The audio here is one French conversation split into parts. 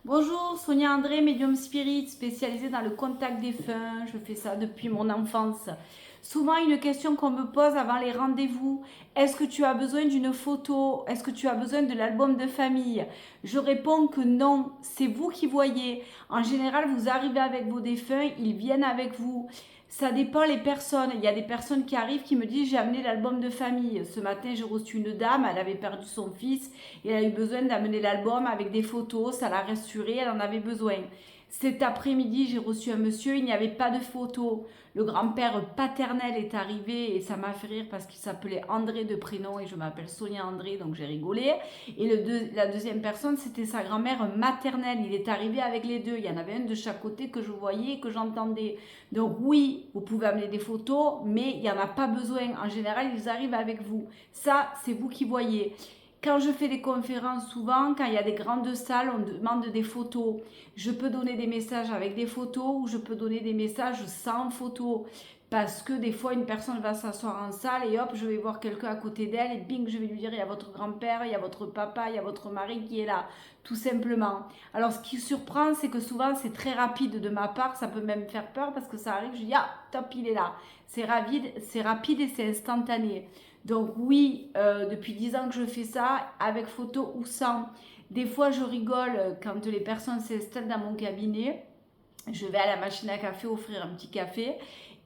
Bonjour, Sonia André, médium spirit spécialisée dans le contact défunts. Je fais ça depuis mon enfance. Souvent, une question qu'on me pose avant les rendez-vous, est-ce que tu as besoin d'une photo? Est-ce que tu as besoin de l'album de famille? Je réponds que non, c'est vous qui voyez. En général, vous arrivez avec vos défunts, ils viennent avec vous. Ça dépend les personnes. Il y a des personnes qui arrivent qui me disent j'ai amené l'album de famille. Ce matin, j'ai reçu une dame, elle avait perdu son fils et elle a eu besoin d'amener l'album avec des photos. Ça l'a rassurée, elle en avait besoin. Cet après-midi, j'ai reçu un monsieur, il n'y avait pas de photos. Le grand-père paternel est arrivé et ça m'a fait rire parce qu'il s'appelait André de prénom et je m'appelle Sonia André, donc j'ai rigolé. Et la deuxième personne, c'était sa grand-mère maternelle. Il est arrivé avec les deux. Il y en avait un de chaque côté que je voyais et que j'entendais. Donc oui, vous pouvez amener des photos, mais il n'y en a pas besoin. En général, ils arrivent avec vous. Ça, c'est vous qui voyez. Quand je fais des conférences, souvent, quand il y a des grandes salles, on demande des photos. Je peux donner des messages avec des photos ou je peux donner des messages sans photos. Parce que des fois, une personne va s'asseoir en salle et hop, je vais voir quelqu'un à côté d'elle et bing, je vais lui dire, il y a votre grand-père, il y a votre papa, il y a votre mari qui est là, tout simplement. Alors, ce qui surprend, c'est que souvent, c'est très rapide de ma part, ça peut même faire peur parce que ça arrive, je dis, ah, top, il est là. C'est rapide et c'est instantané. Donc oui, depuis 10 ans que je fais ça, avec photo ou sans. Des fois, je rigole quand les personnes s'installent dans mon cabinet. Je vais à la machine à café offrir un petit café.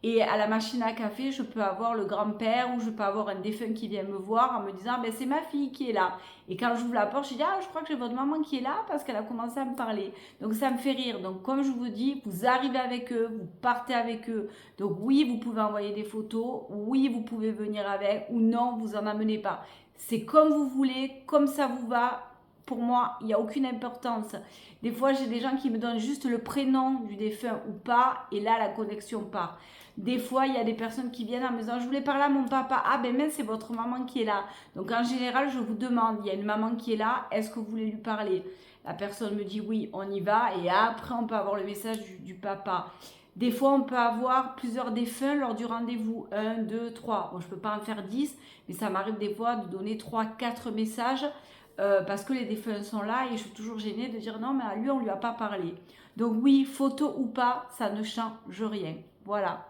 Et à la machine à café, je peux avoir le grand-père ou je peux avoir un défunt qui vient me voir en me disant ben, c'est ma fille qui est là. Et quand j'ouvre la porte, je dis ah, je crois que j'ai votre maman qui est là parce qu'elle a commencé à me parler. Donc ça me fait rire. Donc comme je vous dis, vous arrivez avec eux, vous partez avec eux. Donc oui, vous pouvez envoyer des photos, oui, vous pouvez venir avec ou non, vous en amenez pas. C'est comme vous voulez, comme ça vous va. Pour moi, il n'y a aucune importance. Des fois, j'ai des gens qui me donnent juste le prénom du défunt ou pas, et là, la connexion part. Des fois, il y a des personnes qui viennent en me disant, je voulais parler à mon papa. Ah ben mince, c'est votre maman qui est là. Donc en général, je vous demande, il y a une maman qui est là, est-ce que vous voulez lui parler? La personne me dit oui, on y va, et après, on peut avoir le message du papa. Des fois, on peut avoir plusieurs défunts lors du rendez-vous. Un, deux, trois. Bon, je ne peux pas en faire 10, mais ça m'arrive des fois de donner 3, 4 messages parce que les défunts sont là et je suis toujours gênée de dire non, mais à lui, on ne lui a pas parlé. Donc oui, photo ou pas, ça ne change rien. Voilà.